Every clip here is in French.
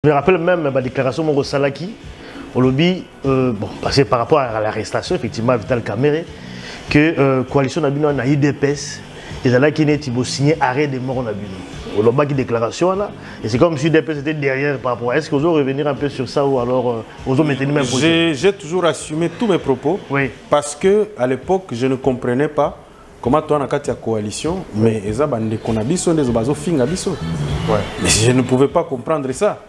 Je me rappelle même ma déclaration de Salaki, au lobby, bon, parce que par rapport à l'arrestation, effectivement, Vital Kamere, que coalition Nabino a IDPS, et là qui n'est signé arrêt de mort Nabino. Au lobby qui déclaration là, et c'est comme si IDPS était derrière par rapport à. Est-ce que vous allez revenir un peu sur ça ou alors vous allez maintenir même position? J'ai toujours assumé tous mes propos, oui. Parce que à l'époque, je ne comprenais pas comment toi, on a une coalition, mais ils ont des conabiso, des obazo fingabiso. Mais je ne pouvais pas comprendre ça.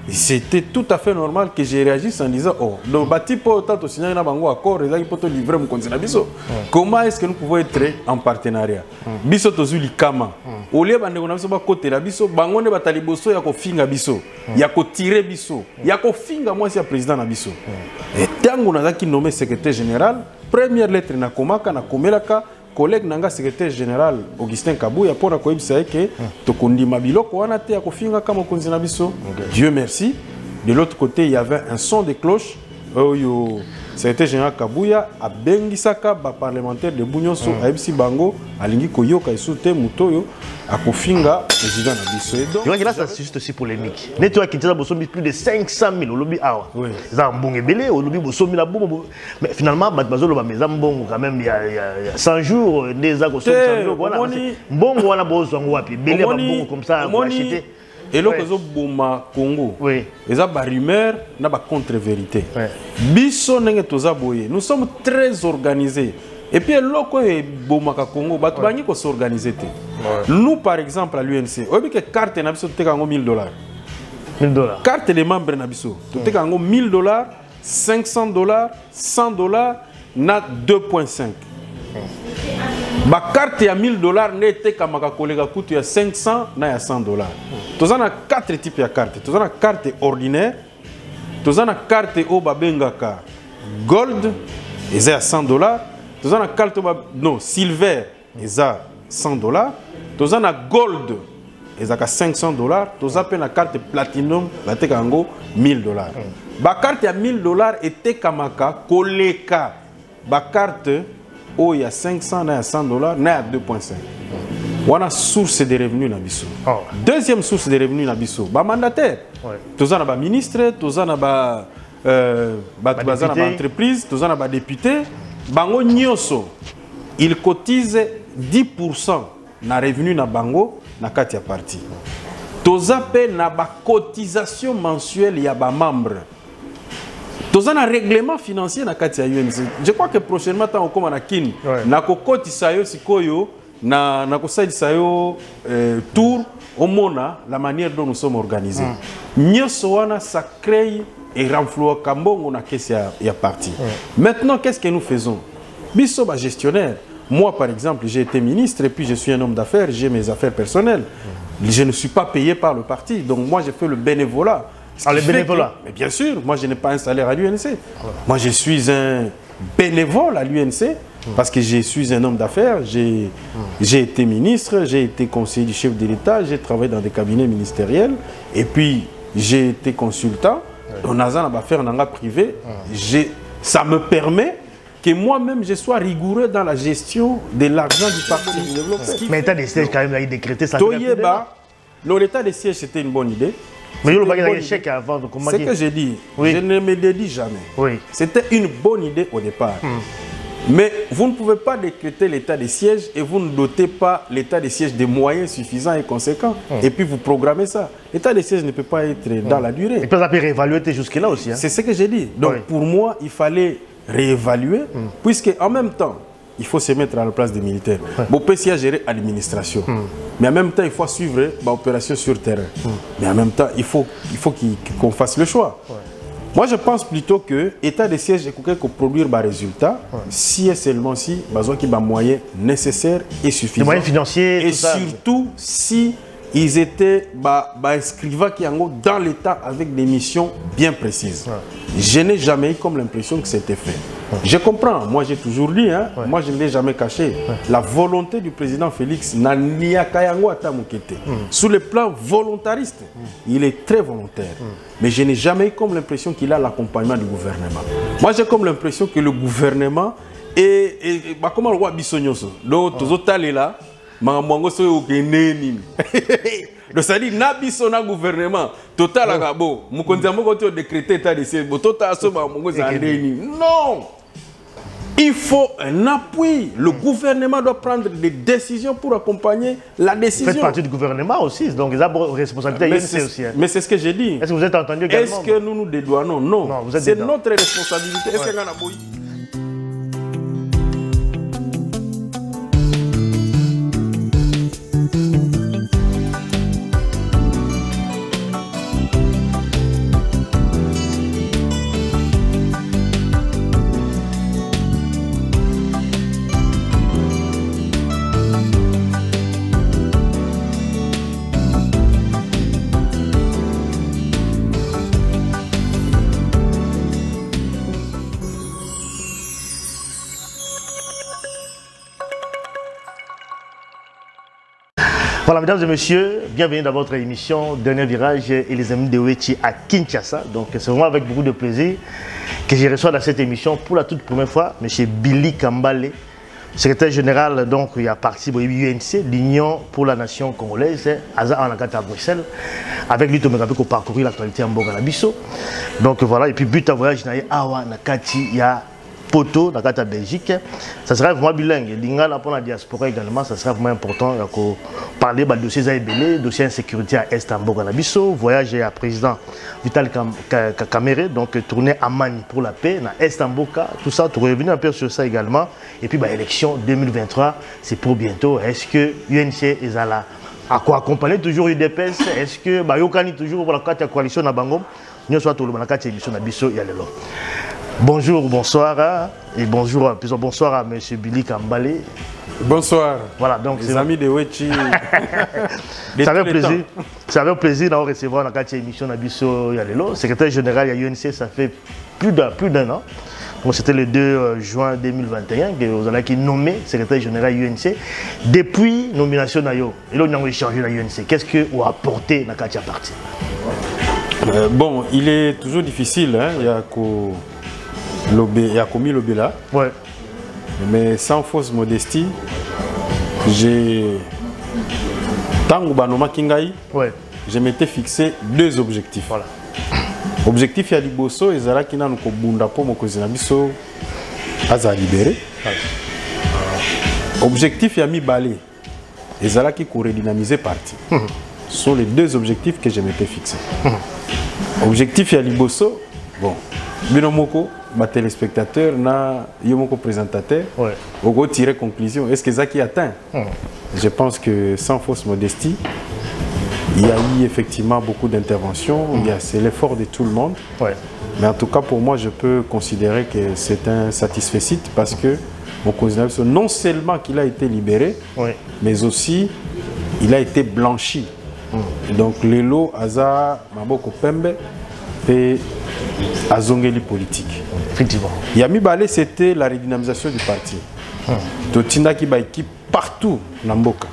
C'était tout à fait normal que je réagisse en disant oh, le bâti pour tant signer un accord, ils pour te livrer mon continent biso. Comment est-ce que nous pouvons être en partenariat? Biso tozuli kama. Au lieu de nous faire côté la biso, bango ne batali boso ya ko finga biso, ya ko tirer biso, ya ko finga moi c'est président na biso. Et tango na qui nommé secrétaire général, première lettre na komaka na komelaka. Collègue nanga secrétaire général Augustin Kabouya pour ko ibisa ke to kondima biloko wana te ya kofinga kama konzina biso. Dieu merci. De l'autre côté, il y avait un son de cloche. Secrétaire général Kabouya a bengisaka ba parlementaire de Bunyonso a ibisi bango alingi koyoka isute mutoyo a kofinga président na biso. Je vois que là, c'est juste aussi polémique. Nettoyé qui a plus de 500 000 au lobby. Ah, ils ont un bon ébélé, au lobby, mais finalement, quand même, il y a 100 jours, des accords, 100 jours, voilà. Bon, voilà, bon, comme ça, on va acheter. Et là, ils ont bouma Congo. Ils ont des rumeurs, ils ont des contre-vérités. Nous sommes très organisés. Et puis, lorsque Bomaka Congo, nous sommes s'organiser. Nous, par exemple, à l'UNC, on a une carte de $1000. $1000. Carte des membres de l'UNC, $1000, $500, $100, na 2,5. Ma carte à $1000 n'était qu'à ma collègue coûte à 500 na $100. Tous en a 4 types de cartes. Tous en a carte ordinaire, tous en a carte au babengaka gold, ils à $100. Tous en a carte non silver, ils à $100. Tous en a gold, ils à $500. Tous en a carte platinum, la te kango $1000. Ma carte à $1000 était kamaka koleka. Ma carte oh, il y a 500, il y a $100, il y a 2,5. On a source de revenus na biso. Deuxième source de revenus na biso, ba mandataire. Tous en a ba ministre, tous en a ba entreprise, tous en a ba député. Bango nyoso, il cotise 10% na revenu na bango na kati ya parti. Tous en paie na ba cotisation mensuelle ya ba membre. Tous en a règlement financier na kati ya UNC. Je crois que prochainement tant comme na kin na kokoti sayo sikoyo na kosaidi sayo tour au mona la manière dont nous sommes organisés. Nyoso wana ça crée et renfloie kambongo na kesi ya parti. Maintenant qu'est-ce que nous faisons? Biso ba gestionnaire. Moi par exemple, j'ai été ministre et puis je suis un homme d'affaires, j'ai mes affaires personnelles. Je ne suis pas payé par le parti. Donc moi je fais le bénévolat. Ah, le bénévolat? Mais bien sûr, moi je n'ai pas un salaire à l'UNC. Moi je suis un bénévole à l'UNC parce que je suis un homme d'affaires. J'ai été ministre, j'ai été conseiller du chef de l'État, j'ai travaillé dans des cabinets ministériels et puis j'ai été consultant. On a un affaire dans la privée. Ça me permet que moi-même je sois rigoureux dans la gestion de l'argent du parti. Mais l'état des sièges quand même a décrété ça. L'état des sièges c'était une bonne idée. Mais il y a un échec avant de commander. C'est ce que j'ai dit. Je ne me dédie jamais. C'était une bonne idée au départ. Mais vous ne pouvez pas décréter l'état des sièges et vous ne dotez pas l'état des sièges de moyens suffisants et conséquents. Et puis vous programmez ça. L'état des sièges ne peut pas être dans la durée. Il peut réévaluer jusque-là aussi. Hein? C'est ce que j'ai dit. Donc pour moi, il fallait réévaluer, puisque en même temps, il faut se mettre à la place des militaires. Bon, peut s'y gérer l'administration. Mais en même temps, il faut suivre l'opération sur terrain. Mais en même temps, il faut qu'on fasse le choix. Moi, je pense plutôt que l'état de siège est pour produire des résultats, si et seulement si, besoin qu'il y ait des moyens nécessaires et suffisants. Des moyens financiers, et surtout si ils étaient inscrivants qui sont dans l'État avec des missions bien précises. Je n'ai jamais eu comme l'impression que c'était fait. Je comprends, moi j'ai toujours dit, hein, moi je ne l'ai jamais caché, la volonté du président Félix n'a ni à Kayango à Tamukete. Sur le plan volontariste, il est très volontaire. Mais je n'ai jamais eu comme l'impression qu'il a l'accompagnement du gouvernement. Moi j'ai comme l'impression que le gouvernement est... Comment le roi Bissonioso, là, Mangamwango soy okeneni. Donc ça dit nabiso na gouvernement total agabo mukonzi moko to décréter état de siège total so mangamwango zandeni. Non. Il faut un appui. Le gouvernement doit prendre des décisions pour accompagner la décision. Vous faites partie du gouvernement aussi, donc ils ont une responsabilité aussi. Mais c'est ce que j'ai dit. Est-ce que vous êtes entendu également? Est-ce que nous nous dédouanons? Non. C'est notre responsabilité. Est-ce que Voilà, mesdames et messieurs, bienvenue dans votre émission Dernier Virage et les amis de Wechi à Kinshasa. Donc c'est vraiment avec beaucoup de plaisir que je reçois dans cette émission pour la toute première fois M. Billy Kambale, secrétaire général donc il y a parti de l'UNC, l'Union pour la Nation Congolaise, à Bruxelles, avec lui pour parcourir l'actualité en Boganabiso. Donc voilà, et puis but à voyage Awa Nakati, il y a Poto, dans la Belgique, ça sera vraiment bilingue. L'Ingala pour la diaspora également, ça sera vraiment important de parler de dossiers AEBL, dossiers insécurité à Est en Boganabiso, voyage à président Vital Kamerhe, donc tournée à Mani pour la paix, dans Est en Boka, tout ça, tu revenir un peu sur ça également. Et puis, élection 2023, c'est pour bientôt. Est-ce que UNC est là à quoi accompagner toujours UDPS? Est-ce que Yokani toujours pour la coalition à Bangom? Nous sommes tous les émission à Bisso et à Lelo. Bonjour, bonsoir, et bonjour, bonsoir à M. Billy Kambale. Bonsoir. Voilà, donc les amis de Wechi. Ça fait plaisir d'avoir recevoir dans cette émission à Bisso Yalelo. Secrétaire général à l'UNC, ça fait plus d'un an. C'était le 2 juin 2021 que vous avez nommé secrétaire général à l'UNC. Depuis nomination à Yo, et là on a échangé à l'UNC. Qu'est-ce que vous apportez dans cette partie? Bon, il est toujours difficile, hein? Il y a commis l'obéla. Ouais. Mais sans fausse modestie, ouais. Je m'étais fixé deux objectifs. Voilà. Objectif ya liboso ezala kina nuko bunda po mokozina biso aza libéré. Objectif ya mibale ezala ki ko redynamiser parti. Ce sont les deux objectifs que je m'étais fixé. Objectif ya liboso, bon, binomoko ma téléspectateur na yomoko présentateur, ouais. Au tirer conclusion, est-ce que ça qui atteint? Je pense que sans fausse modestie, il y a eu effectivement beaucoup d'interventions, c'est l'effort de tout le monde. Ouais. Mais en tout cas pour moi je peux considérer que c'est un satisfait parce que non seulement qu'il a été libéré, ouais. Mais aussi il a été blanchi. Donc Lelo Aza Maboko Pembe et Azongeli politique. Effectivement. Yami Balé, c'était la redynamisation du parti. Totina qui équipe partout dans Mboka.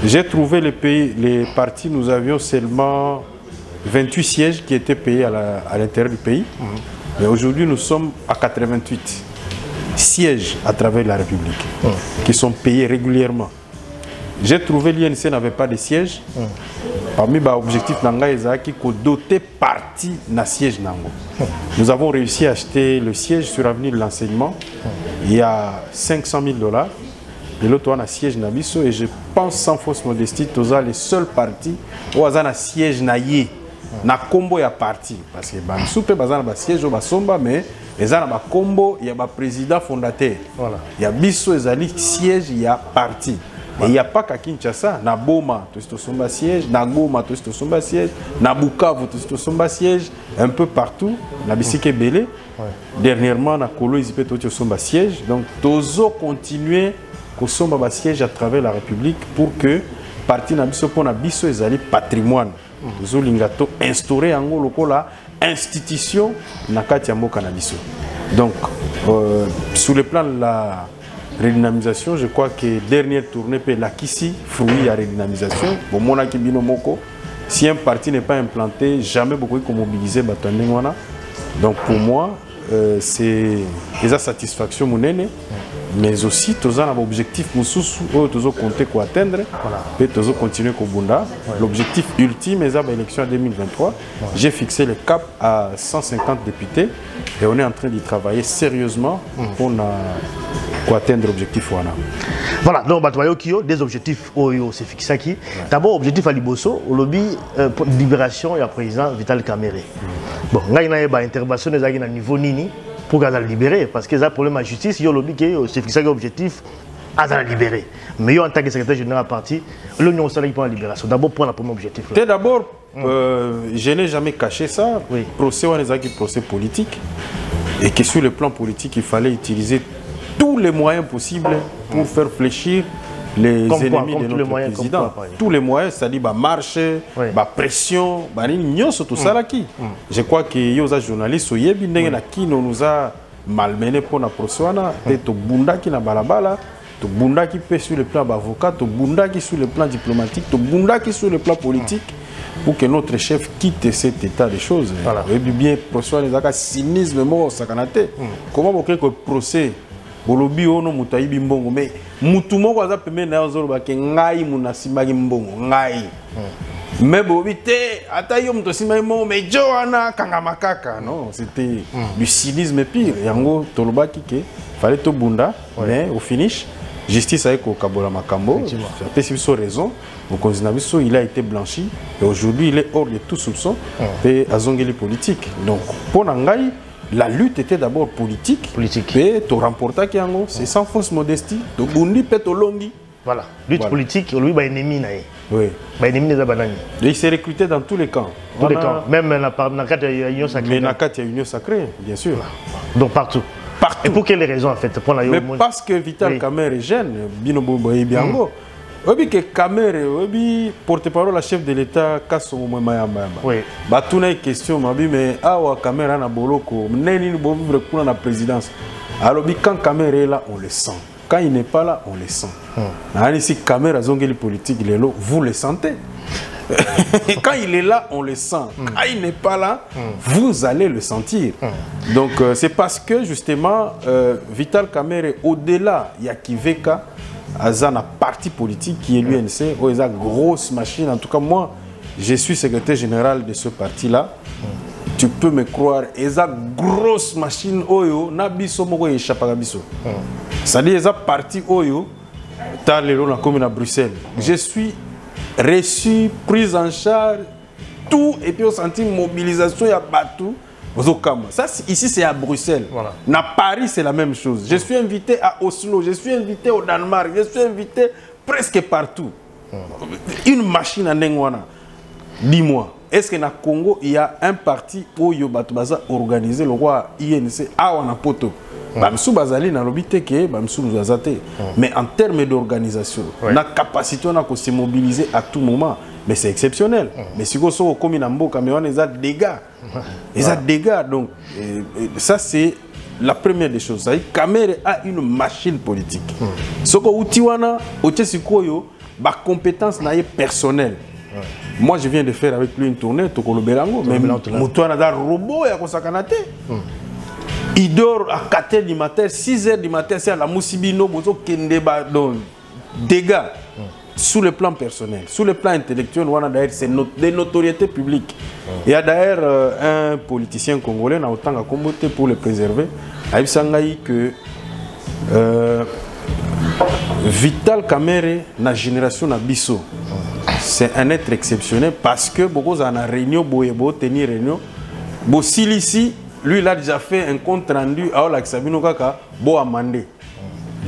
J'ai trouvé les partis, nous avions seulement 28 sièges qui étaient payés à l'intérieur du pays. Mais aujourd'hui, nous sommes à 88 sièges à travers la République qui sont payés régulièrement. J'ai trouvé l'INC n'avait pas de siège. Parmi les objectifs Nanga Ezaki qui doté parti na siège Nango. Nous avons réussi à acheter le siège sur l'avenue de l'enseignement. Il y a $500 000. Et l'autre on a siège Nabiso et je pense sans fausse modestie tous les seuls partis où on a siège naïe na combo ya parti parce que soupe bazana ba siège au basomba mais les ana ba combo il y a ba président fondateur. Voilà. Il y a biso ezali siège il y a parti. Et il n'y a pas qu'à Kinshasa, na Boma, tout ce siège, na Goma, tout ce siège, na Bukavu, tout ce siège, un peu partout, na Bisike Belé. Dernièrement, na Kolo, ils ont tout ce siège. Donc, tozo continuer au somba siège à travers la République pour que parti na biso pour na biso ezali patrimoine. Tozo lingato instaurer en gros la institution na kati mboka na biso. Donc, sur le plan de la redynamisation, je crois que dernière tournée peut la Kissi, fruit à redynamisation. Bon, mon akibino moko, si un parti n'est pas implanté, jamais beaucoup de mobiliser Batandengwana. Donc pour moi, c'est déjà satisfaction monene. mais aussi tous un objectif nous tous compter quoi atteindre et tous continuer qu'au bunda. L'objectif ultime est l'élection en 2023. J'ai fixé le cap à 150 députés et on est en train d'y travailler sérieusement pour atteindre l'objectif. Voilà, donc des objectifs c'est fixé qui. D'abord objectif à Liboso, au lobby libération et à président Vital Kamerhe. Bon, il y a une intervention à niveau nini pour qu'elle libérer parce que ça problème à justice, il y a lobby qui c'est fixé l'objectif à la libérer. Mais en tant que secrétaire général parti, l'Union sociale pour la libération. D'abord pour le premier objectif. D'abord, je n'ai jamais caché ça. Procès on est procès politique et que sur le plan politique, il fallait utiliser tous les moyens possibles pour faire fléchir les ennemis de notre président. Tous les moyens, c'est-à-dire marche, pression, tout ça là qui. Je crois que les journalistes qui nous a malmené pour la procès, tout bunda qui na balabala, tout bunda qui peut sur le plan avocat, tout bunda qui sur le plan diplomatique, tout bunda qui sur le plan politique, pour que notre chef quitte cet état de choses. Et bien, procès les cynisme mort sakanate. Comment vous créez que procès bolobi ono mutayibi mbongo mais mutu moko aza pemene na ozolo ba ke ngai munasimaki mbongo ngai mais bobi te ata yo muto simaki mbongo mais joana kanga makaka non c'était du cynisme pire yango tolobaki ke fallait to bunda mais au finish justice a ko kabola makambo après si biso raison au konzina biso il a été blanchi et aujourd'hui il est hors de tout soupçon et azongeli politique donc pour ngai la lutte était d'abord politique. Et tu remportes c'est sans fausse modestie. Tu bundi pe to longi. Voilà. Lutte politique, lui ba ennemi naé. Oui. Ba ennemi des banani. Il s'est recruté dans tous les camps. Tous les camps. Même dans la carte Union sacrée. Mais dans la carte Union sacrée, bien sûr. Donc partout. Partout. Et pour quelles raisons en fait pour la mais parce que Vital Kamerhe est jeune, Binobo Boyebiango. Obi que Kamerhe, obi porte-parole la chef de l'État Kassomo Mayamba. Oui. Bah tout n'est question mabi mais awa Kamerhe na boloko, neni bo vivre pour la présidence. Alors quand Kamerhe est là, on le sent. Quand il n'est pas là, on le sent. Si Kamerhe a zongeli politique, il est là, vous le sentez. Quand il est là, on le sent. Quand il n'est pas là, vous allez le sentir. Donc c'est parce que justement Vital Kamerhe au-delà il y a Kiveka Azana parti politique qui est l'UNC, ou une grosse machine. En tout cas, moi, je suis secrétaire général de ce parti-là. Tu peux me croire, eza grosse machine oyo na biso moko échappa biso. C'est-à-dire eza parti oyo ta lelo na commune à Bruxelles. Je suis reçu, prise en charge, tout et puis on sentit mobilisation ya batou. Ça, ici, c'est à Bruxelles. Voilà. À Paris, c'est la même chose. Je suis invité à Oslo, je suis invité au Danemark, je suis invité presque partout. Une machine à Nengwana. Dis-moi, est-ce que dans le Congo, il y a un parti où il y a organisé le roi INC à Wanapoto? Bamsou Bazali n'a l'obité que Bamsou nous a zaté. Mais en termes d'organisation, la capacité de se mobiliser à tout moment, mais c'est exceptionnel. Mais si vous avez comme une caméra, il y a des dégâts. Il y a des dégâts. Donc, ça, c'est la première des choses. Kamerhe a une machine politique. Ce que vous avez, la compétence personnelle. Moi, je viens de faire avec lui une tournée, Tokolo Belango, mais Moutouana a un robot et a il dort à 4h du matin, 6h du matin, c'est à la Moussibino, donc dégâts sur le plan personnel, sur le plan intellectuel, c'est des notoriétés publiques. Il y a d'ailleurs un politicien congolais, qui a autant à combattre pour le préserver, Aïb Sangaï, que Vital Kamerhe, la génération Nabiso, c'est un être exceptionnel parce que beaucoup en a réunion, beaucoup tenir réunion, beaucoup ici. Lui, il a déjà fait un compte rendu à Olaxabino Kaka, bon amandé.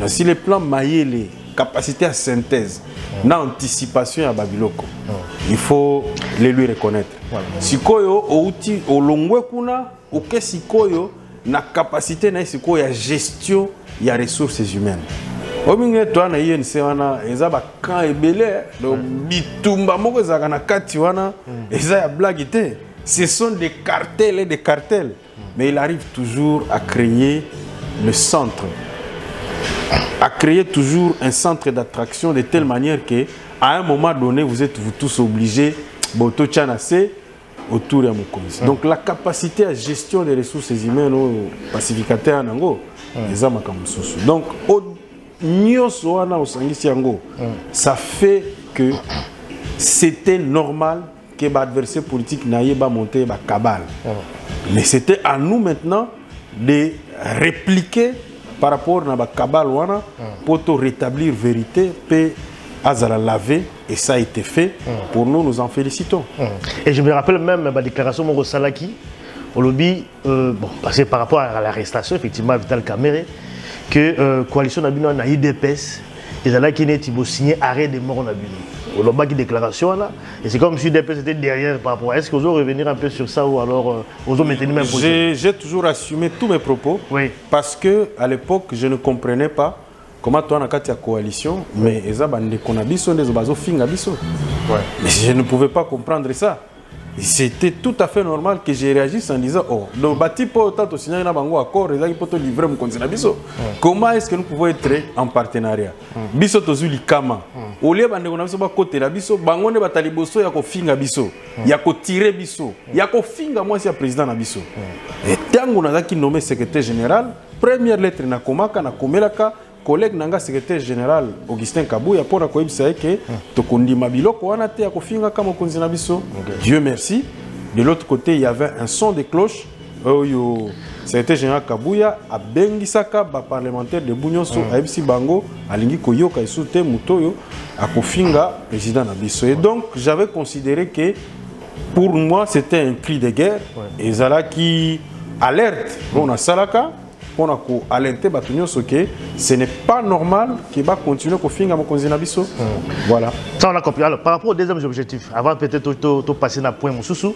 Si les plans maillés, les capacités à synthèse, l'anticipation à Babiloko, il faut les lui reconnaître. Si Koyo, au outil, au longwe kuna, au que si Koyo, na capacité na siko ya gestion, il y a ressources humaines. Au milieu toi na INC wana, ezaba kan ebele, donc bitumba moko zakana kati wana, ezaya blagité. Ce sont des cartels et des cartels. Mais il arrive toujours à créer le centre. À créer toujours un centre d'attraction de telle manière qu'à un moment donné, vous êtes vous tous obligés, Boto Tchanase, autour de Mokonzi. Donc la capacité à gestion des ressources humaines au pacificateur Nango, les Amakamususu. Donc ça fait que c'était normal que l'adversaire politique n'aille pas monter la cabale. Mais c'était à nous maintenant de répliquer par rapport à la cabale pour rétablir vérité, paix, Azala lavé, et ça a été fait. Pour nous, nous en félicitons. Et je me rappelle même la déclaration de Salaki au lobby, parce que par rapport à l'arrestation, effectivement, Vital Kamerhe, que coalition Nabino na IDPS, ils ont signé arrêt des morts Nabino. Au lobby qui déclaration là, et c'est comme si l'IDPS était derrière par rapport. Est-ce que vous allez revenir un peu sur ça ou alors vous allez maintenir même position? J'ai toujours assumé tous mes propos, parce que à l'époque, je ne comprenais pas comment toi on a une coalition, mais mais je ne pouvais pas comprendre ça. C'était tout à fait normal que je réagisse en disant oh, le bâti pour tant signer un accord, ils pour te livrer mon continent biso. Comment est-ce que nous pouvons être en partenariat? Biso tozuli kama. Au lieu bande on a pas côté la biso, bangone batali boso ya ko finga biso, ya ko tirer biso, ya ko finga moi c'est président na biso. Et tango na ki nommé secrétaire général, première lettre na komaka na komelaka collègue nanga secrétaire général Augustin Kabouya pour ko ibisa ke to kondima biloko wana te ya ko finga kama konzina biso. Dieu merci. De l'autre côté, il y avait un son de cloche. Le secrétaire général Kabouya a bengisaka ba parlementaire de Bunyonso a ibisi bango alingi koyoka isute mutoyo a ko finga président na biso. Et donc j'avais considéré que pour moi c'était un cri de guerre et Zala qui alerte on a salaka on a alerté que ce n'est pas normal qu'il va continuer à faire un biso. Voilà. Ça on a compris. Alors par rapport aux deuxième objectif, avant peut-être de passer à point Moussoussou,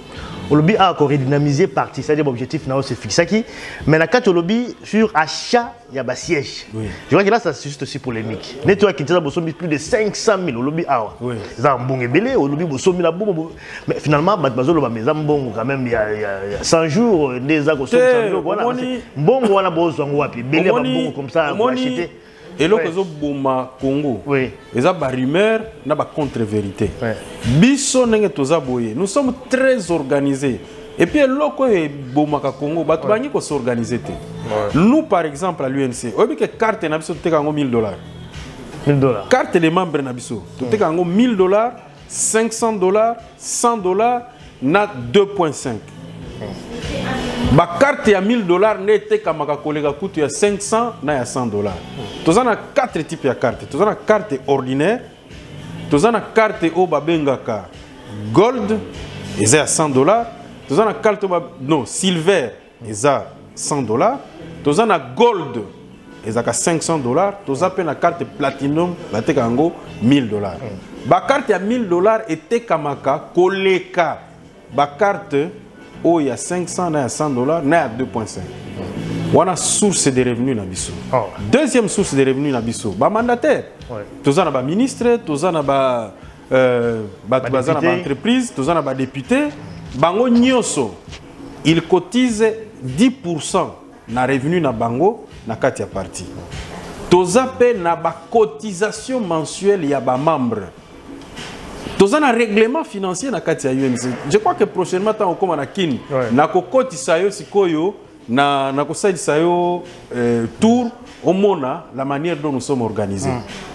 le lobby a encore redynamisé partie, c'est-à-dire l'objectif c'est fixé qui, mais la carte lobby sur achat il y a un siège. Je vois que là ça c'est juste aussi polémique. Nettoyer qui a plus de 500 000 au lobby a. Ça un bon ébélé au lobby bosomi la bombe. Mais finalement bazolo ba mes ambon quand même il y a 100 jours des agos 100 jours voilà. Bon voilà comme ça, et là, Congo, il y a des rumeurs, il y a des contre-vérités. Nous sommes très organisés. Et puis, là, Congo, il s'organiser. Nous, par exemple, à l'UNC, on a une carte de $1,000. $1,000. Carte des membres, tu as $1,000, $500, $100, 2,5. Ma carte à $1,000 n'était qu'à ma collègue coûte à 500 na $100. Tu as 4 types de cartes. Tu as une carte ordinaire, tu as une carte au babengaka gold, ils à $100. Tu as une carte non silver, ils à $100. Tu as une gold, ils à $500. Tu as une carte platinum, la te kango $1,000. Ma carte à $1,000 était qu'à ma collègue. Ma carte oh, il y a 500, il y a $100, il y a 2,5. On a source de revenus dans Bissau. Deuxième source de revenus dans Bissau, bah mandataire. Tous en a ministre, tous en a entreprise, tous en a député. Bango Nyoso, il cotise 10% na revenu na bango na katia parti. Tous en na ba cotisation mensuelle ya ba membre. Tous en a règlement financier na katia UNC. Je crois que prochainement tant comme na kin na kokoti sayo sikoyo na kosali sayo tour au mona la manière dont nous sommes organisés.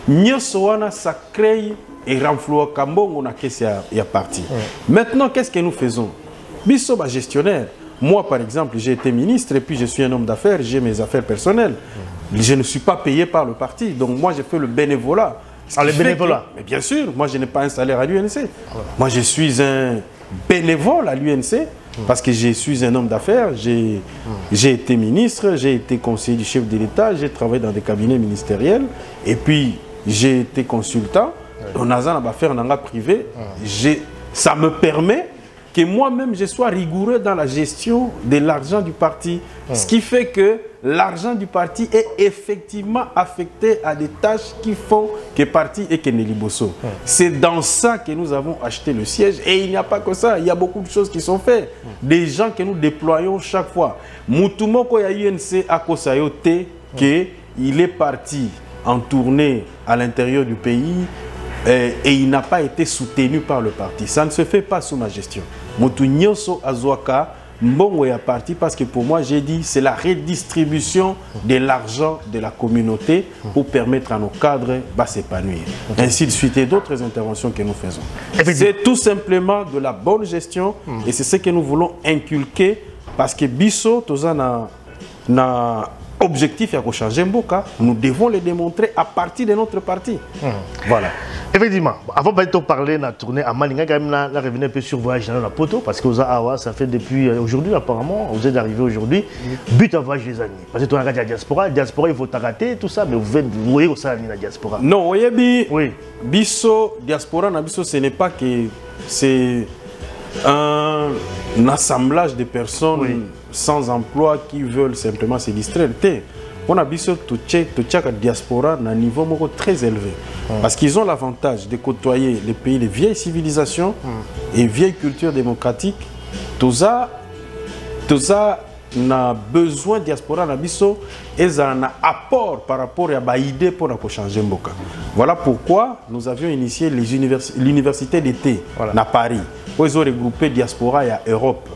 Nyoso wana ça crée et renfloie kambongo na kesi ya parti. Maintenant qu'est-ce que nous faisons? Biso ba gestionnaire. Moi par exemple, j'ai été ministre et puis je suis un homme d'affaires, j'ai mes affaires personnelles. Je ne suis pas payé par le parti. Donc moi j'ai fait le bénévolat. Ah, le bénévolat? Mais bien sûr, moi je n'ai pas un salaire à l'UNC. Moi je suis un bénévole à l'UNC parce que je suis un homme d'affaires. J'ai été ministre, j'ai été conseiller du chef de l'État, j'ai travaillé dans des cabinets ministériels et puis j'ai été consultant. On a affaire dans la privée. Ça me permet que moi-même je sois rigoureux dans la gestion de l'argent du parti. Ce qui fait que l'argent du parti est effectivement affecté à des tâches qui font que parti et que Nelly Bosso. C'est dans ça que nous avons acheté le siège. Et il n'y a pas que ça, il y a beaucoup de choses qui sont faites. Des gens que nous déployons chaque fois. Moutoumoko ya UNC à Kosayote, qu'il est parti en tournée à l'intérieur du pays. et il n'a pas été soutenu par le parti. Ça ne se fait pas sous ma gestion. Motu Nyonso Azwaka, Mbongo est parti parce que pour moi, j'ai dit, c'est la redistribution de l'argent de la communauté pour permettre à nos cadres de s'épanouir. Ainsi de suite et d'autres interventions que nous faisons. C'est tout simplement de la bonne gestion et c'est ce que nous voulons inculquer parce que Bisso, na objectif à changer Mboka, nous devons le démontrer à partir de notre parti. Voilà. Effectivement, avant de parler de la tournée à Maninga, quand même, là, revenir un peu sur voyage dans la poto, parce que vous avez, ça fait depuis aujourd'hui, apparemment, vous êtes arrivé aujourd'hui, but à voyage des années. Parce que tu as regardé la diaspora, il faut t'arrêter, tout ça, mais vous voyez où ça la diaspora. Non, vous voyez, oui. Bisso, diaspora, ce n'est pas que c'est un assemblage de personnes sans emploi qui veulent simplement se distraire. On a Bisso, la diaspora à un niveau très élevé. Parce qu'ils ont l'avantage de côtoyer les pays de vieilles civilisations et vieilles cultures démocratiques. Tout ça n'a besoin de diaspora na biso et ça a un apport par rapport à l'idée pour changer Mboka. Voilà pourquoi nous avions initié l'université d'été à Paris. Où ils ont regroupé diaspora et Europe.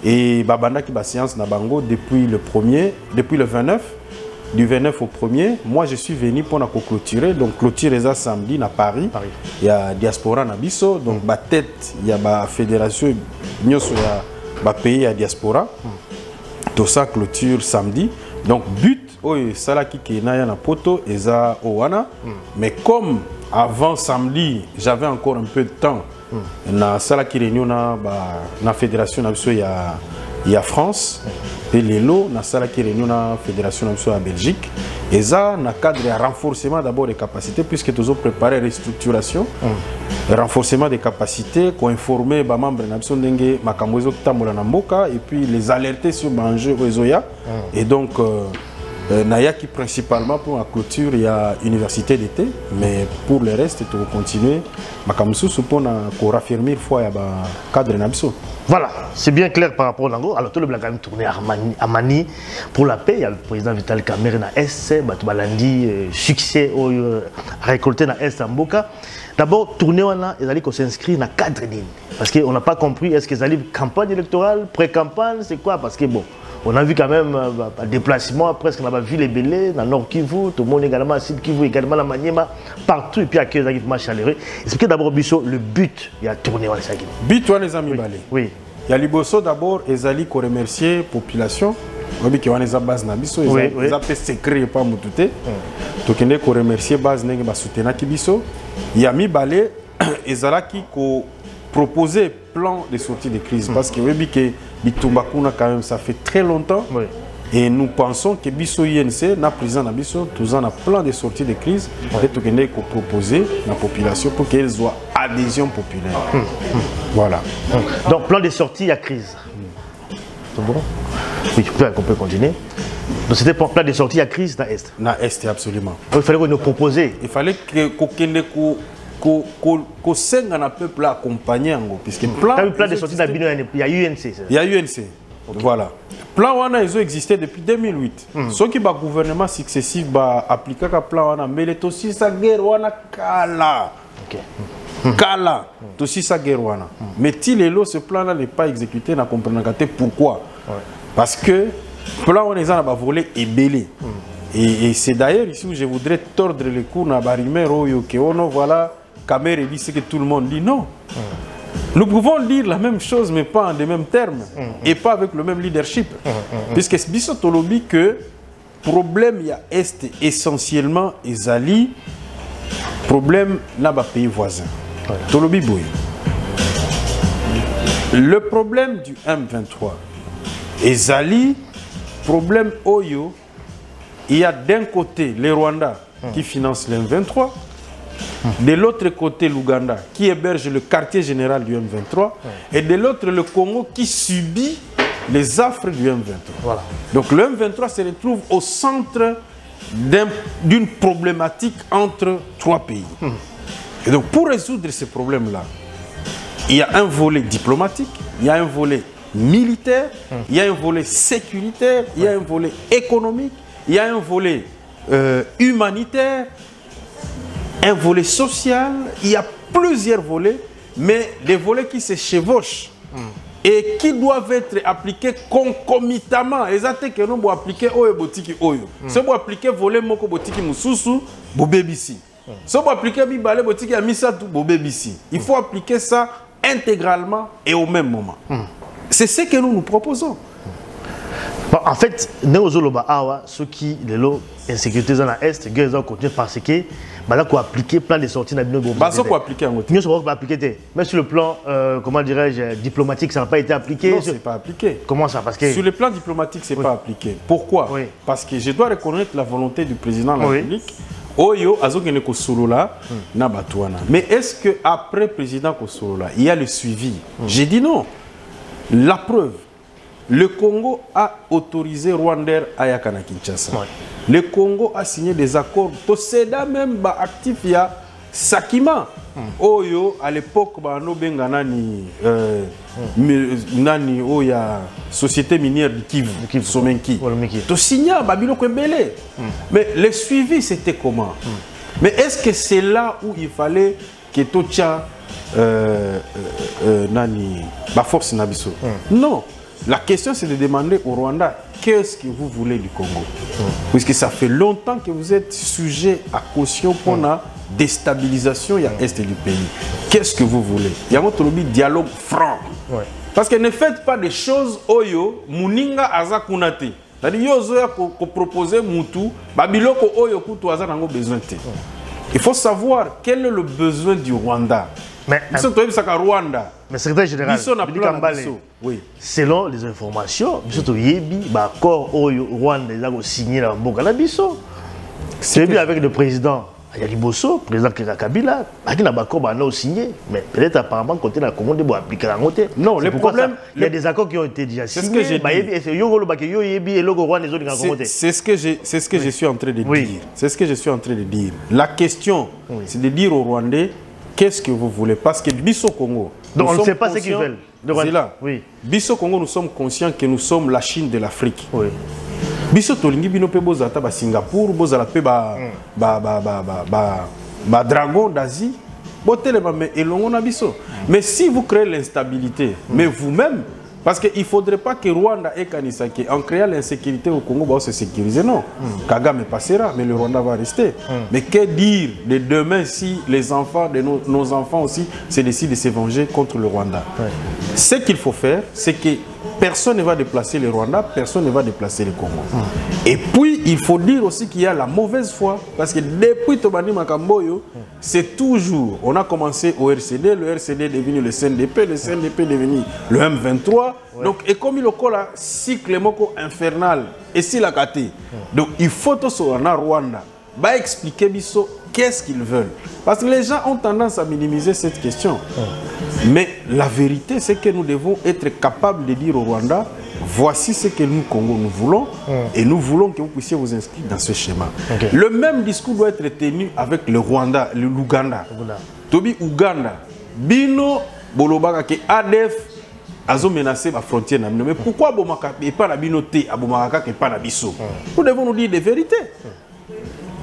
Et Babanda qui va séance na bango depuis le 29. Du 29 au 1er, moi je suis venu pour clôturer. Donc clôturer ça samedi à Paris. Il y a diaspora na biso. Donc ma tête, il y a la fédération, il y a pays à diaspora. Tout ça clôture samedi. Donc but, ça qui est na poto et ça owana. Mais comme avant samedi, j'avais encore un peu de temps. Na sala qui réunion na fédération na biso il y a France et les lots na sala qui réunion na fédération na biso à Belgique et ça na cadre de renforcement d'abord des capacités puisque nous avons préparé restructuration renforcement des capacités qu'on informer ba membres na biso ndenge makambo ezo tambola na mboka et puis les alerter sur enjeux ozoya et donc Nayaki principalement pour la clôture, il y a université d'été, mais pour le reste, tu vas continuer. Makamsu pour raffermir fois il cadre nabiso. Voilà, c'est bien clair par rapport à l'ango. Alors tout le blague a tourné à Mani pour la paix. Il y a le président Vital Kamerhe na SC, Batubalandi succès récolté na Est Mboka. D'abord, tourner on a, ils allaient qu'on s'inscrit dans cadre ligne. Parce qu'on n'a pas compris, est-ce qu'ils allaient campagne électorale, pré-campagne, c'est quoi? Parce que bon. On a vu quand même un déplacement, presque on a vu les Bélés, dans le Nord Kivu, tout le monde également, Sud Kivu, également la Maniema, partout, et puis à Kyoto, il y chaleureux. Expliquez d'abord, Bisso, le but, il y a tourné dans les Sagui. But, les amis Balé. Oui. Il y a Liboso d'abord, ils allaient remercier la population. Il y a des bases na biso, ils ont fait secret pas moutouté. Donc il y a remercier base n'engue ba soutenir Kibiso. Il y a mis Balé, ils allaient proposer plan de sortie de crise parce que Bitumbakuna quand même ça fait très longtemps et nous pensons que Bisso INC na président na Bisso tous en a plan de sortie de crise et tout que nous proposer la population pour qu'elle soit adhésion populaire. Voilà. Donc plan de sortie à crise. C'est bon? Oui, on peut continuer. Donc c'était pour plan de sortie à crise dans l'Est. Dans l'Est absolument. Il fallait nous proposer. Il fallait que qu'on s'engage un peuple accompagné puisque plan de sortie il y a UNC. Il y a UNC. Voilà. Plan wana ils ont existé depuis 2008. Ceux qui ba gouvernement successif ba appliquer ka plan wana mais les aussi sa guerre wana kala. Kala. Aussi sa guerre wana. Mais ce plan là n'est pas exécuté na comprendre pourquoi. Parce que plan wana ils ont volé et belé. Et c'est d'ailleurs ici où je voudrais tordre le cou na barimère oyo que ono voilà Kamerhe dit ce que tout le monde dit, non. Nous pouvons dire la même chose, mais pas en des mêmes termes, et pas avec le même leadership. Puisque Bisso Tolobi que problème il y a est essentiellement Ezali, problème là bas pays voisin. Tolobi Boy. Le problème du M23, Ezali, problème Oyo, il y a d'un côté les Rwandais qui financent le M23. De l'autre côté, l'Ouganda, qui héberge le quartier général du M23, et de l'autre, le Congo, qui subit les affres du M23. Voilà. Donc le M23 se retrouve au centre d'une problématique entre trois pays. Et donc pour résoudre ces problèmes-là, il y a un volet diplomatique, il y a un volet militaire, il y a un volet sécuritaire, il y a un volet économique, il y a un volet humanitaire. un volet social, il y a plusieurs volets, mais des volets qui se chevauchent et qui doivent être appliqués concomitamment. Exactement que nous devons appliquer oyo botiki oyo. Si vous appliquez volet moko botiki mususu, bo bebisi. Si vous appliquez bibale botiki ya misatu, bo bebisi. Il faut appliquer ça intégralement et au même moment. C'est ce que nous nous proposons. En fait, nous avons ceux qui ont insécurité dans l'Est, ils ont continué parce que là, qu'on appliquer plan de sortie dans le mais sur le plan, comment dirais-je, diplomatique, ça n'a pas été appliqué. Non, c'est pas appliqué. Comment ça? Parce que sur le plan diplomatique, c'est pas appliqué. Pourquoi? Parce que je dois reconnaître la volonté du président de la République. Oyo azokene kosolola na batouana. Mais est-ce que après président kosolola, il y a le suivi? J'ai dit non. La preuve. Le Congo a autorisé Rwanda à Yakana Kinshasa. Le Congo a signé des accords. Toseda même actif il y a Sakima. Oyo à l'époque no bengana ni nani oya société minière de Kivu Somenki. To signé Babilo Kwembele. Mais le suivi c'était comment? Mais est-ce que c'est là où il fallait que Tocha nani ba force nabiso? Non. La question, c'est de demander au Rwanda, qu'est-ce que vous voulez du Congo? Puisque ça fait longtemps que vous êtes sujet à caution pour la déstabilisation il y a l'Est du pays. Qu'est-ce que vous voulez? Il y a un dialogue franc. Parce que ne faites pas des choses, oyo, muninga aza kunate. C'est-à-dire, yozoya ko proposer mutu, babiloko oyo kutu aza nango besoin te. Il faut savoir quel est le besoin du Rwanda. Mais secrétaire général, selon les informations, l'accord au Rwanda a signé la Mbogala Bisso. C'est avec le président Yaliboso, président Kabila, il a signé, mais peut-être apparemment côté la commande pour appliquer la montée. Non, le problème, il y a des accords qui ont été déjà signés. C'est ce que j'ai dit. C'est ce que je suis en train de dire. C'est ce que je suis en train de dire. La question, c'est de dire aux Rwandais, qu'est-ce que vous voulez? Parce que Bisso Congo. Donc on ne sait pas ce qu'ils veulent. C'est là. Bisso Congo, nous sommes conscients que nous sommes la Chine de l'Afrique. Bisso Tolingi Bino pe bozata ba Singapour, bozala pe ba dragon d'Asie. Mais si vous créez l'instabilité, mais vous-même, parce qu'il ne faudrait pas que Rwanda et Kanisaki, en créant l'insécurité au Congo, va se sécuriser. Non. Kagame passera, mais le Rwanda va rester. Mais que dire de demain si les enfants de nos enfants aussi se décident de se venger contre le Rwanda? Ce qu'il faut faire, c'est que personne ne va déplacer le Rwanda, personne ne va déplacer le Congo. Et puis, il faut dire aussi qu'il y a la mauvaise foi. Parce que depuis Tobani Makamboyo, c'est toujours, on a commencé au RCD, le RCD est devenu le CNDP est devenu le M23. Donc, et comme il y a un cycle infernal, et si la caté. Donc, il faut aussi en Rwanda, bah expliquer biso qu'est-ce qu'ils veulent. Parce que les gens ont tendance à minimiser cette question. Mais la vérité, c'est que nous devons être capables de dire au Rwanda, voici ce que nous, Congo, nous voulons, et nous voulons que vous puissiez vous inscrire dans ce schéma. Le même discours doit être tenu avec le Rwanda, l'Ouganda. Tobi Ouganda, Bino Bolobaka, que ADF a menacé la frontière. Mais pourquoi Bomaka n'est pas la binoté, à Bomaka n'est pas la bisso? Nous devons nous dire des vérités.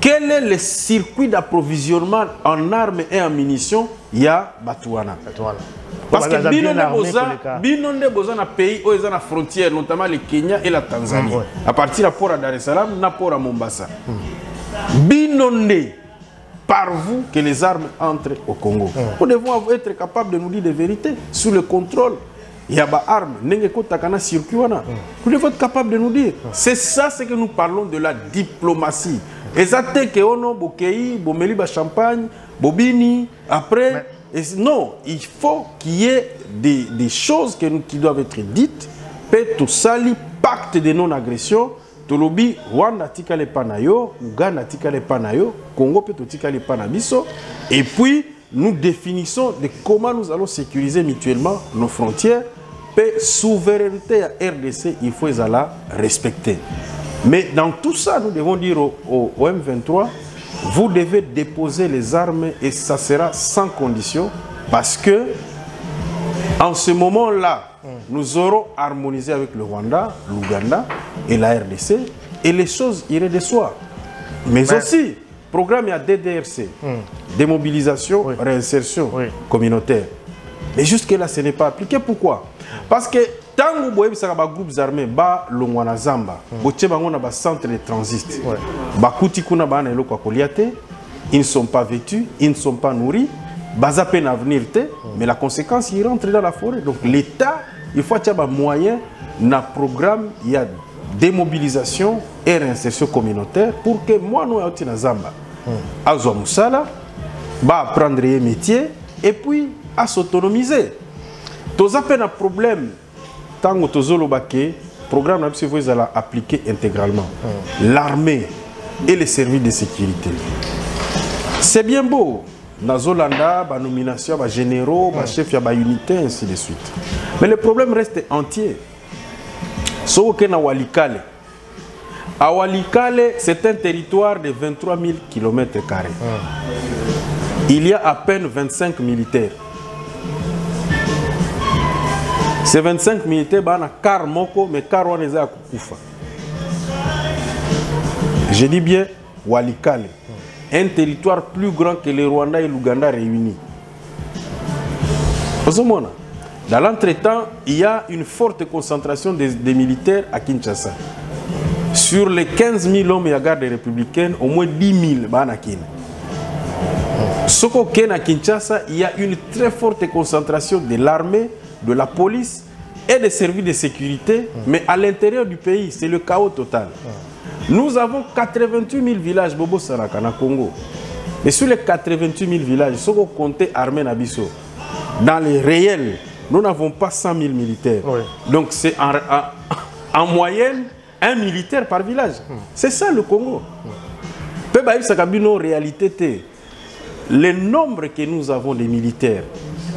Quel est le circuit d'approvisionnement en armes et en munitions? Il y a Batouana. Parce que Bino ne besoin d'un pays où il y a la frontière, notamment le Kenya et la Tanzanie. À partir de port à Dar es Salaam, na port à Mombasa. Bino ne par vous que les armes entrent au Congo. Nous devons être capables de nous dire des vérités sur le contrôle. Il y a des armes, nous devons être capables de nous dire. C'est ça ce que nous parlons de la diplomatie. Exactement que on a Bokei, Bomeli, Champagne, Bobini, après. Non, il faut qu'il y ait des choses qui doivent être dites. Tout sali, pacte de non-agression. Tolobi, Rwanda tika le panayo, Ouganda tika le panayo, Congo peut tika le panabiso. Et puis, nous définissons de comment nous allons sécuriser mutuellement nos frontières. La souveraineté à RDC, il faut la respecter. Mais dans tout ça, nous devons dire au M23, vous devez déposer les armes et ça sera sans condition parce que en ce moment-là, nous aurons harmonisé avec le Rwanda, l'Ouganda et la RDC et les choses iraient de soi. Mais aussi, programme, il y a DDRC, démobilisation, réinsertion communautaire. Mais jusque-là, ce n'est pas appliqué. Pourquoi? Parce que tant que vous avez des groupes armés, Longwana Zamba, vous avez des centres de transit, ils ne sont pas vêtus, ils ne sont pas nourris, ils peine à venir, mais la conséquence, ils rentrent dans la forêt. Donc l'État, il faut qu'il y ait des moyens, dans le programme, il y a démobilisation et réinsertion communautaire pour que moi, nous, à Zamba, à Zouamoussala, apprendre un métier et puis à s'autonomiser. Tous appels un problème, tant que le programme n'a pas appliqué intégralement. L'armée et les services de sécurité. C'est bien beau. Dans Zolanda, la nomination, les généraux, les chefs de l'unité, ainsi de suite. Mais le problème reste entier. Sauf que na Walikale. À Walikale, c'est un territoire de 23 000 km². Il y a à peine 25 militaires. Ces 25 militaires, il y a car moko, mais car on est à Kukufa. Je dis bien Walikale. Un territoire plus grand que le Rwanda et l'Ouganda réunis. Dans l'entretemps, il y a une forte concentration des militaires à Kinshasa. Sur les 15 000 hommes et la garde républicaine, au moins 10 000 sont à Kinshasa. Ce à Kinshasa, il y a une très forte concentration de l'armée, de la police et des services de sécurité, mais à l'intérieur du pays, c'est le chaos total. Nous avons 88 000 villages Bobo Saraka na Congo. Et sur les 88 000 villages, si on compte armée Nabiso, dans les réels, nous n'avons pas 100 000 militaires. Donc c'est en moyenne un militaire par village. C'est ça le Congo. Réalité, le nombre que nous avons de militaires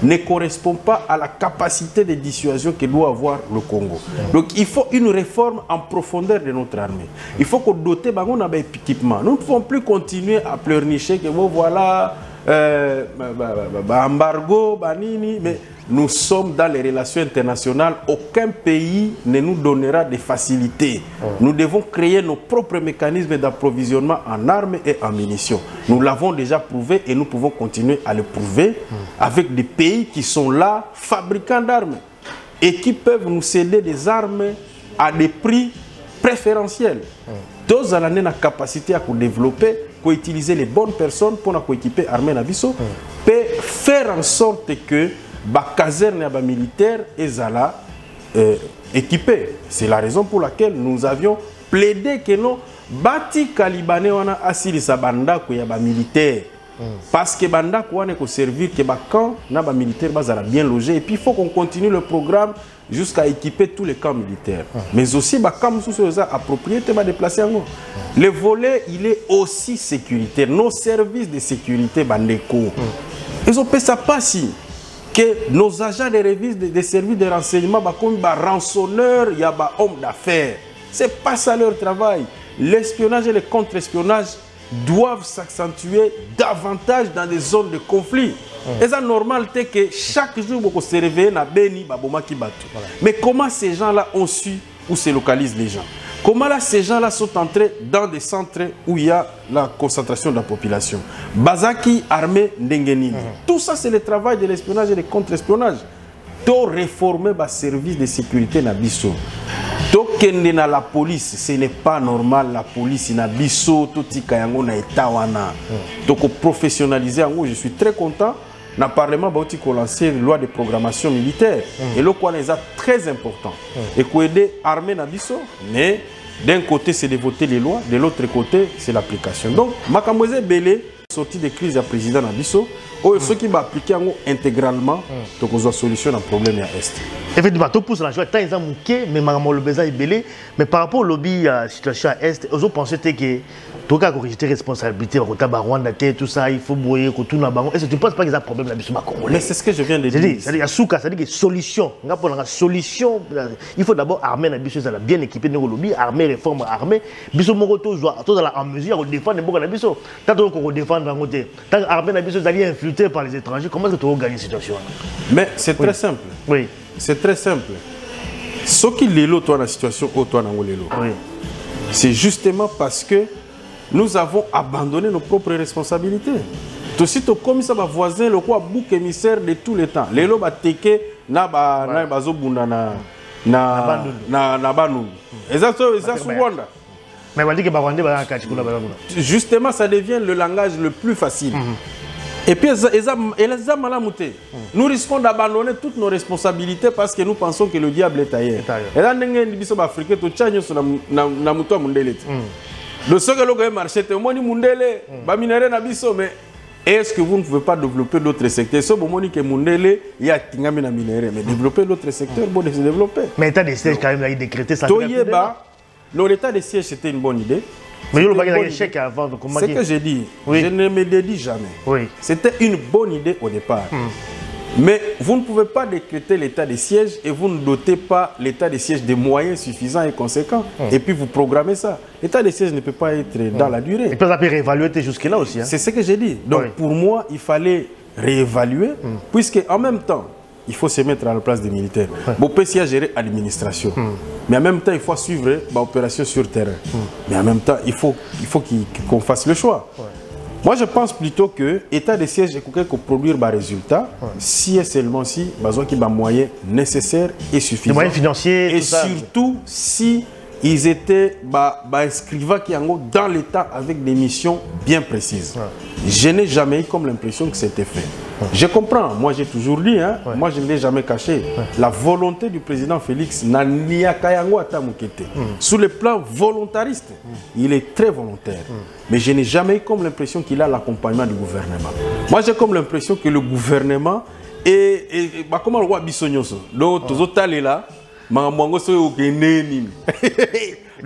ne correspond pas à la capacité de dissuasion que doit avoir le Congo. Donc il faut une réforme en profondeur de notre armée. Il faut qu'on dote d'équipement. Nous ne pouvons plus continuer à pleurnicher que voilà, embargo, banini, mais nous sommes dans les relations internationales. Aucun pays ne nous donnera des facilités. Nous devons créer nos propres mécanismes d'approvisionnement en armes et en munitions. Nous l'avons déjà prouvé et nous pouvons continuer à le prouver avec des pays qui sont là, fabricants d'armes, et qui peuvent nous céder des armes à des prix préférentiels. Tous en ont la capacité à développer, à utiliser les bonnes personnes pour équiper l'armée Nabiso, peut faire en sorte que les casernes militaires soient équipées. C'est la raison pour laquelle nous avions plaidé que nos bâtis calibanais ont assis les bandas militaires. Parce que banda ko ne ko servir que camp na ba militaire bazala bien logé et puis il faut qu'on continue le programme jusqu'à équiper tous les camps militaires. Mais aussi ba camp sous approprié te ba déplacer en. Le volet il est aussi sécuritaire. Nos services de sécurité bandeko. Ils ont fait ça pas si que nos agents des services de renseignement ba comme ba rançonneurs, il y a ba hommes d'affaires. C'est pas ça leur travail. L'espionnage et le contre-espionnage doivent s'accentuer davantage dans des zones de conflit. Et c'est normal que chaque jour, vous se réveillez dans Beni, Baboma Kibatu. Mais comment ces gens-là ont su où se localisent les gens? Comment là, ces gens-là sont entrés dans des centres où il y a la concentration de la population? Bazaki, armée, Ndengenini. Tout ça, c'est le travail de l'espionnage et du contre-espionnage. Tout réformer le service de sécurité dans Bisso. Tokende na la police, ce n'est pas normal. La police na biso, toti kayango na etawana. Donc professionnaliser en haut, je suis très content. Na parlement bauti ko lancer une loi de programmation militaire et le quoi est très important. Et ko aider armée na biso, mais d'un côté c'est de voter les lois, de l'autre côté c'est l'application. Donc makamboze belé sortie de crise du président na biso, ceux qui va appliquer intégralement, donc on a solution à problème à Est. Effectivement, tout pousse la joie, tant ils ont manqué, mais maman le besoin est belé. Mais par rapport au lobby à la situation à Est, ils ont pensé que tout cas corriger tes responsabilités, Rwanda, tout ça, il faut brouiller, tout na bango. Est-ce que tu ne penses pas qu'ils ont un problème là-dessus? Mais c'est ce que je viens de dire. C'est-à-dire, il y a souka, c'est-à-dire que solution. Pour la solution, il faut d'abord armer la biso, ça bien équipé de lobby, armer, réforme, armer. Biso Moroto, tout en mesure de défendre la biso. Tant qu'on défend d'un côté, tant armer la biso, d'aller influer par les étrangers, comment est-ce que tu vas gagner cette situation? Mais c'est très simple. Oui. C'est très simple. Ce qui est dans la situation où toi, c'est justement parce que nous avons abandonné nos propres responsabilités. Tout de suite, comme ça, voisin, le quoi, bouc émissaire de tous les temps. Les lobes à teke, na bazo bunda na banu. Et ça c'est Rwanda. Mais on dit que justement, ça devient le langage le plus facile. Et puis, nous risquons d'abandonner toutes nos responsabilités parce que nous pensons que le diable est ailleurs. Et là, nous sommes africains, nous sommes le seul qui a marché, c'est mais est-ce que vous ne pouvez pas développer d'autres secteurs? Si vous avez minéré, il y a mais développer d'autres secteurs, bon, se développer. Mais l'état des sièges, quand même, il a décrété ça. L'état des sièges, c'était une bonne idée. Mais il y a un échec avant. C'est ce que j'ai dit. Oui. Je ne me dédie jamais. Oui. C'était une bonne idée au départ. Mais vous ne pouvez pas décréter l'état des sièges et vous ne dotez pas l'état des sièges de moyens suffisants et conséquents. Et puis vous programmez ça. L'état des sièges ne peut pas être dans la durée. Et puis ça peut réévaluer jusque-là aussi. Hein. C'est ce que j'ai dit. Donc pour moi, il fallait réévaluer, puisque en même temps, il faut se mettre à la place des militaires. Bon, PCA gérer l'administration. Mais en même temps, il faut suivre l'opération sur terrain. Mais en même temps, il faut qu'on fasse le choix. Moi, je pense plutôt que l'état de siège est pour produire des résultats, si et seulement si besoin qu'il y ait des moyens nécessaires et suffisants. Des moyens financiers, et surtout si ils étaient inscrivants qui sont dans l'état avec des missions bien précises. Je n'ai jamais eu comme l'impression que c'était fait. Je comprends, moi j'ai toujours dit, hein, moi je ne l'ai jamais caché, la volonté du président Félix n'a ni à Kayango à Tamukete. Sur le plan volontariste, il est très volontaire. Mais je n'ai jamais eu comme l'impression qu'il a l'accompagnement du gouvernement. Moi j'ai comme l'impression que le gouvernement est comment le roi Bissonyoso, donc tous autres là, donc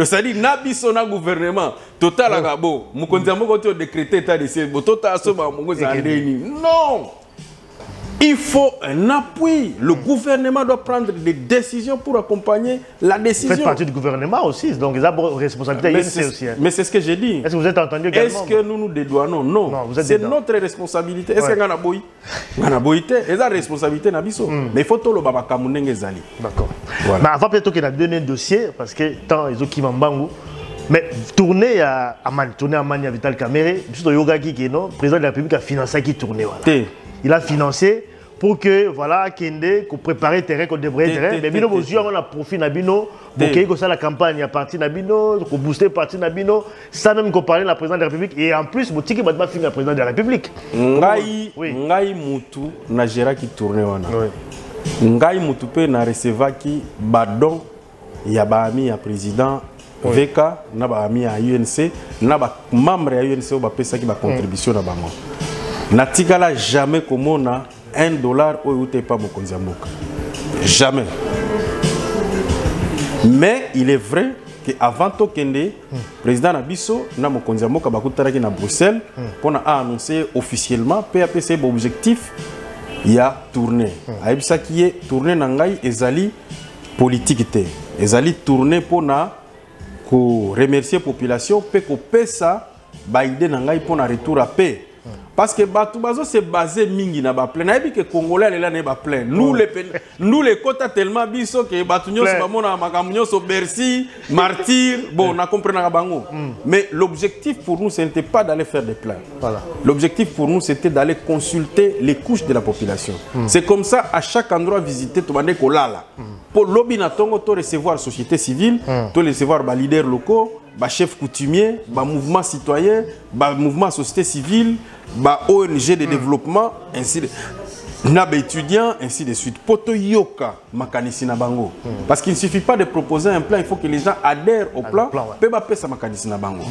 c'est-à-dire nabiso na gouvernement total agabo mukonzambo ko décréter état de siège total asoba mongo zandeni non. Il faut un appui. Le gouvernement doit prendre des décisions pour accompagner la décision. Vous faites partie du gouvernement aussi, donc ils ont responsabilité aussi. Mais c'est ce que j'ai dit. Est-ce que vous êtes entendu également? Est-ce que nous nous dédouanons? Non. C'est notre responsabilité. Est-ce qu'il y a une boïté? Il y a une responsabilité. Mais il faut tout le baba kamunenge zali. D'accord. Mais avant peut-être qu'il y a donné un dossier, parce que tant ils ont qui m'embangu. Mais tourner à Amani à Vital Kamere, juste au yoga qui est non, le président de la République a financé qui tournait. Il a financé pour que voilà Kende qu'on prépare terrain qu'on devrait terrain mais bino bozua on a profit na bino boké ko ça la campagne à partir na bino ko booster parti na bino ça même qu'on parler la présidente de la République et en plus botiki batma fin la présidente de la République ngai mutu na gera qui tourner wana ngai mutu pe na recevoir qui badon ya ba ami ya président VK na ba ami ya UNC na ba membre ya UNC ba pesa qui ba contribution na bango na tikala jamais komona $1 ou pas mon konzamboka. Jamais. Mais il est vrai qu'avant Tokende, président Nabiso, na mon konzamboka bakutaraki na Bruxelles, pour annoncer officiellement PAPC objectif, il y a tourné. Aïbisa qui est tourné nangai ezali politique té. Ezali tourné pour na ko remercier population pe ko pesa ba idée nangai pour na retour à paix. Parce que Batoubazo c'est basé mingi na ba plein. Naïbi que Congolais là n'est pas plein. Nous les quotas tellement biso que Batounyo se bamona makamunyo so Bercy, Martyr, bon on a compris na bango. Mais l'objectif pour nous ce n'était pas d'aller faire des plans. Voilà. L'objectif pour nous c'était d'aller consulter les couches de la population. C'est comme ça à chaque endroit visiter to bande ko lala. Pour lobby na tongo to recevoir société civile, to recevoir ba leaders locaux, ba chef coutumier, ba mouvement citoyen, ba mouvement société civile, ba ONG de développement, ainsi de naba étudiants, ainsi de suite. Poto yoka makanisi na bango. Parce qu'il ne suffit pas de proposer un plan, il faut que les gens adhèrent au plan. Pe ba pesa makanisi na bango.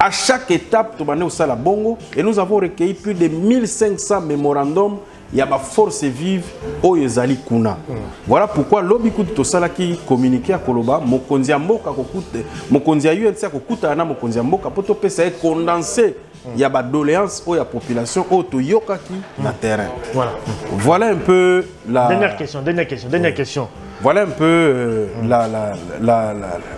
À chaque étape, to bane osala bongo et nous avons recueilli plus de 1500 mémorandums. Il y a ma force vive au Yezali Kuna. Voilà pourquoi l'obiku de Tosala qui communiquait à Koloba, Mokonzi Mboka kokute, Mokonzi UNC kokuta na Mokonzi Mboka poto pesa est condensé. Il y a des doléances au la population au Toyoka qui na terrain. Voilà un peu la dernière question. Voilà un peu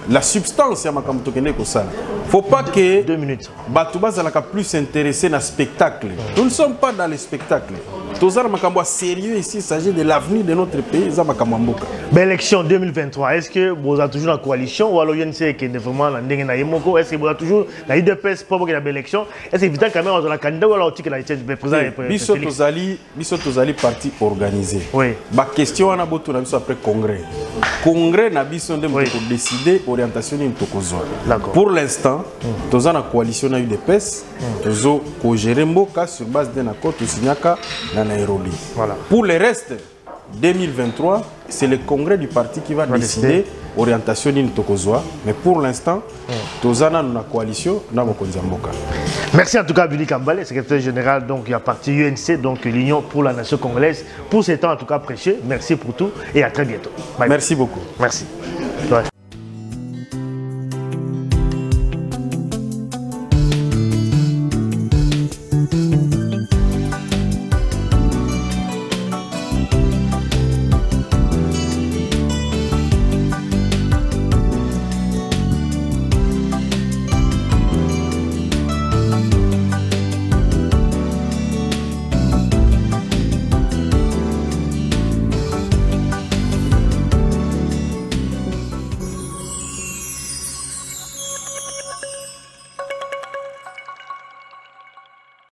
la substance ya makamto kene ko sala. Faut pas que 2 minutes. Batouba zalaka plus s'intéresser na spectacle. Nous ne sommes pas dans le spectacle. Tozana makambo sérieux ici, il s'agit de l'avenir de notre pays. Ça makambo mboka. Élection 2023, est-ce que vous êtes toujours en coalition ou alors il y a une série qui est vraiment dans le Yemoko? Est-ce que vous êtes toujours dans l'IDPS pour qu'il y ait une élection? Est-ce que vous êtes quand même dans la candidat ou alors il y a une président? Biso Tozali parti organisé. Oui. Ma question on a beaucoup après congrès. Congrès n'a biso de décider orientation de Tokozo. Pour l'instant, Tozana coalition na UDPS, Tozo ko gérer mboka sur base d'un accord Tosignaka na Nairobi. Voilà. Pour le reste 2023, c'est le congrès du parti qui va décider orientation de Tokozo. Mais pour l'instant, Tozana na coalition na Mokonzamboka. Merci en tout cas Billy Kambale, secrétaire général donc il y a parti UNC donc l'Union pour la nation congolaise pour ces temps en tout cas précieux. Merci pour tout et à très bientôt. Bye. Merci beaucoup. Merci. Ouais.